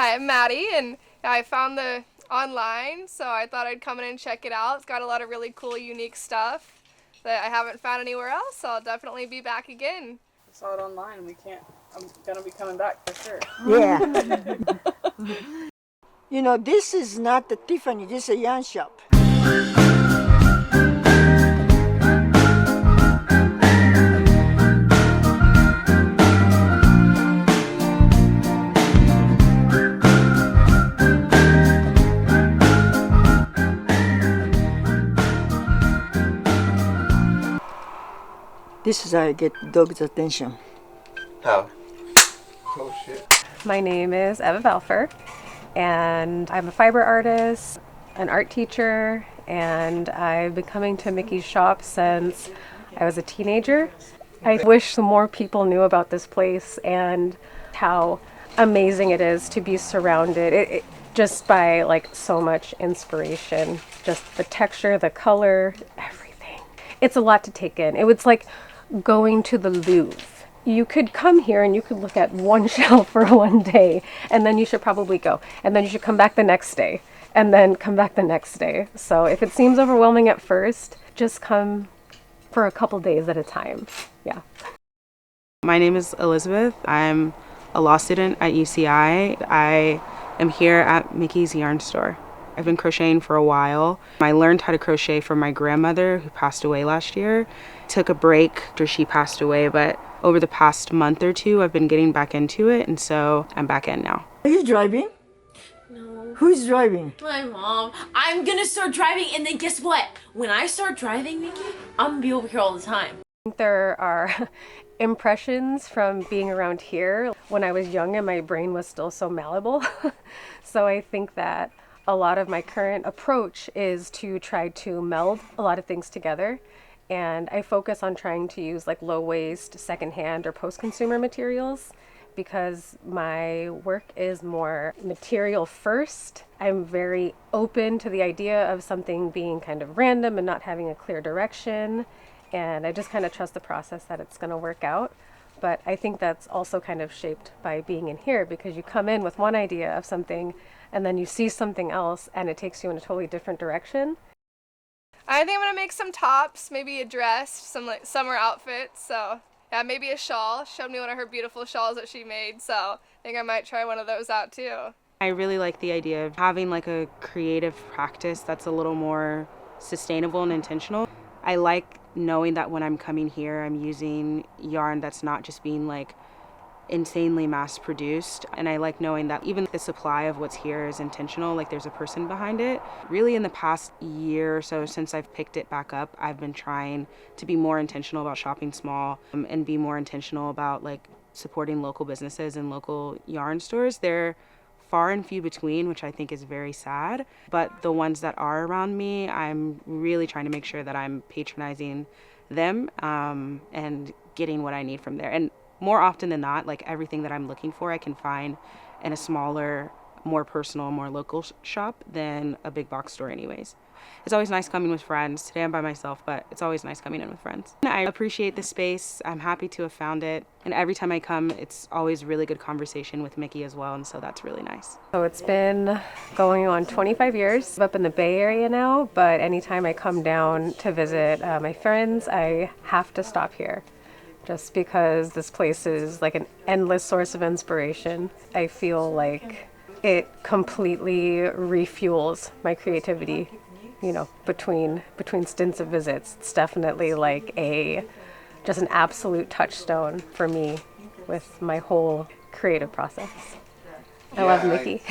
Hi, I'm Maddie, and I found the online, so I thought I'd come in and check it out. It's got a lot of really cool, unique stuff that I haven't found anywhere else, so I'll definitely be back again. I saw it online and we can't, I'm gonna be coming back for sure. Yeah. You know, this is not the Tiffany, this is a yarn shop. This is how I get dogs' attention. How? Oh shit. My name is Eva Belfer, and I'm a fiber artist, an art teacher, and I've been coming to Mikis' shop since I was a teenager. I wish more people knew about this place and how amazing it is to be surrounded just by like so much inspiration, just the texture, the color, everything. It's a lot to take in. It was like going to the Louvre. You could come here and you could look at one shelf for one day, and then you should probably go, and then you should come back the next day, and then come back the next day. So if it seems overwhelming at first, just come for a couple days at a time. Yeah. My name is Elizabeth. I'm a law student at UCI. I am here at Mikis' yarn store. I've been crocheting for a while. I learned how to crochet from my grandmother who passed away last year. Took a break after she passed away, but over the past month or two I've been getting back into it, and so I'm back in now. Are you driving? No. Who's driving? My mom. I'm gonna start driving, and then guess what? When I start driving, Nikki, I'm gonna be over here all the time. There are impressions from being around here. When I was young and my brain was still so malleable. So I think that a lot of my current approach is to try to meld a lot of things together. And I focus on trying to use like low waste, secondhand, or post-consumer materials because my work is more material first. I'm very open to the idea of something being kind of random and not having a clear direction. And I just kind of trust the process that it's going to work out. But I think that's also kind of shaped by being in here because you come in with one idea of something and then you see something else and it takes you in a totally different direction. I think I'm gonna make some tops, maybe a dress, some like summer outfits. So yeah, maybe a shawl. She showed me one of her beautiful shawls that she made, so I think I might try one of those out too. I really like the idea of having like a creative practice that's a little more sustainable and intentional. I like knowing that when I'm coming here, I'm using yarn that's not just being like insanely mass produced, and I like knowing that even the supply of what's here is intentional, like there's a person behind it. Really in the past year or so since I've picked it back up, I've been trying to be more intentional about shopping small and be more intentional about like supporting local businesses and local yarn stores. They're far and few between, which I think is very sad, but the ones that are around me, I'm really trying to make sure that I'm patronizing them and getting what I need from there. And more often than not, like everything that I'm looking for, I can find in a smaller, more personal, more local shop than a big box store anyways. It's always nice coming with friends. Today I'm by myself, but it's always nice coming in with friends. I appreciate the space. I'm happy to have found it. And every time I come, it's always really good conversation with Mickey as well, and so that's really nice. So it's been going on 25 years. I'm up in the Bay Area now, but anytime I come down to visit my friends, I have to stop here. Just because this place is like an endless source of inspiration. I feel like it completely refuels my creativity, you know, between stints of visits. It's definitely like just an absolute touchstone for me with my whole creative process. I love Mickey.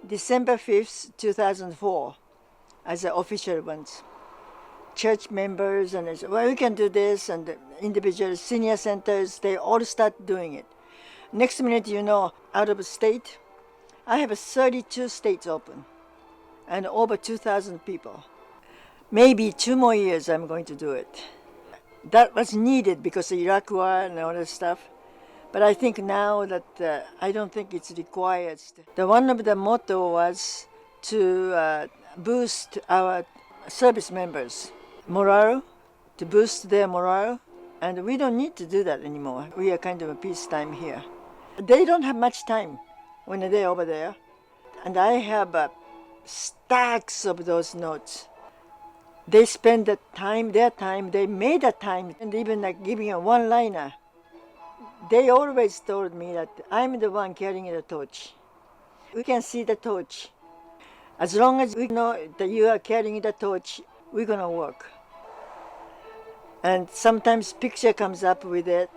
December 5th, 2004, as the official ones. church members, and they say, well, we can do this, and the individual senior centers, they all start doing it. Next minute, you know, out of state, I have 32 states open and over 2,000 people. Maybe 2 more years I'm going to do it. That was needed because of Iraq war and all that stuff. But I think now that I don't think it's required. One of the motto was to boost our service members' morale, to boost their morale, and we don't need to do that anymore. We are kind of a peacetime here. They don't have much time when they're over there, and I have stacks of those notes. They spend the time, their time, they made a time, and even like giving a one-liner. They always told me that I'm the one carrying the torch. We can see the torch. As long as we know that you are carrying the torch, we're gonna work. And sometimes picture comes up with it,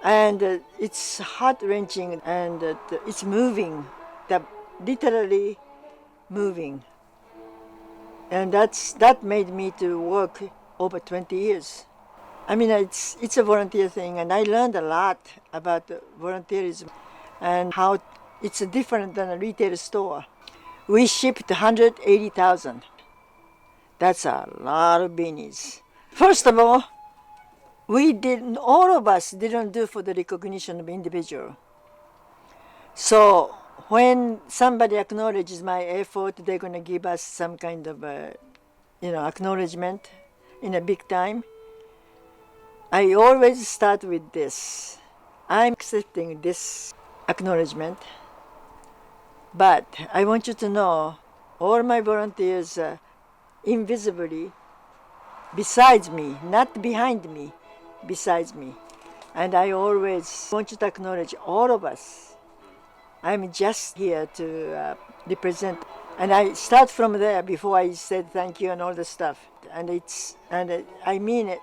and it's heart-wrenching, and it's moving, literally moving. And that made me to work over 20 years. I mean, it's a volunteer thing, and I learned a lot about volunteerism and how it's different than a retail store. We shipped 180,000. That's a lot of beanies. First of all, all of us didn't do for the recognition of individual. So when somebody acknowledges my effort, they're going to give us some kind of acknowledgement in a big time. I always start with this. I'm accepting this acknowledgement, but I want you to know all my volunteers invisibly, besides me, not behind me, besides me. And I always want you to acknowledge all of us. I'm just here to represent, and I start from there before I said thank you and all the stuff. And I mean it,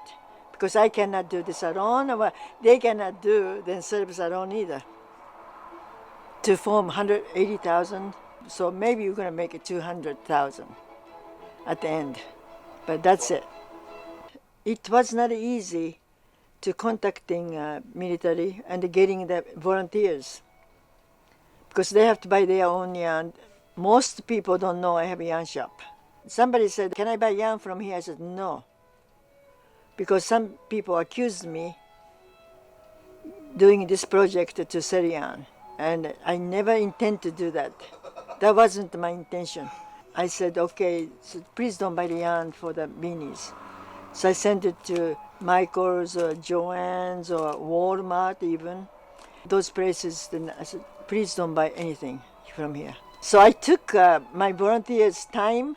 because I cannot do this alone, or they cannot do themselves alone either. To form 180,000, so maybe you're going to make it 200,000 at the end, but that's it. It was not easy to contacting military and getting the volunteers, because they have to buy their own yarn. Most people don't know I have a yarn shop. Somebody said, can I buy yarn from here? I said, no. Because some people accused me doing this project to sell yarn. And I never intend to do that. That wasn't my intention. I said, okay, so please don't buy the yarn for the beanies. So I sent it to Michael's or Joann's or Walmart even. Those places, then I said, please don't buy anything from here. So I took my volunteers' time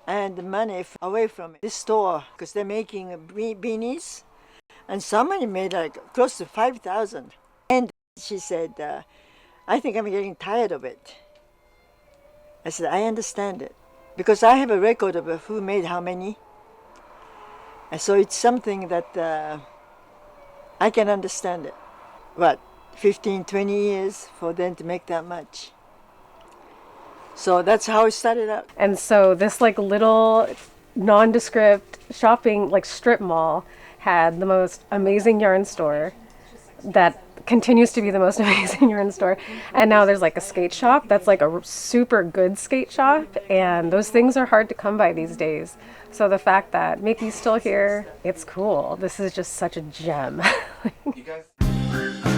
and money away from this store, because they're making beanies, and somebody made like close to 5,000. And she said, I think I'm getting tired of it. I said, I understand it, because I have a record of who made how many. And so it's something that I can understand it. What, 15, 20 years for them to make that much. So that's how it started out. And so this like little nondescript shopping like strip mall had the most amazing yarn store that continues to be the most amazing yarn store. And now there's like a skate shop that's like a super good skate shop, and those things are hard to come by these days. So the fact that Mikki's still here, it's cool. This is just such a gem. You guys.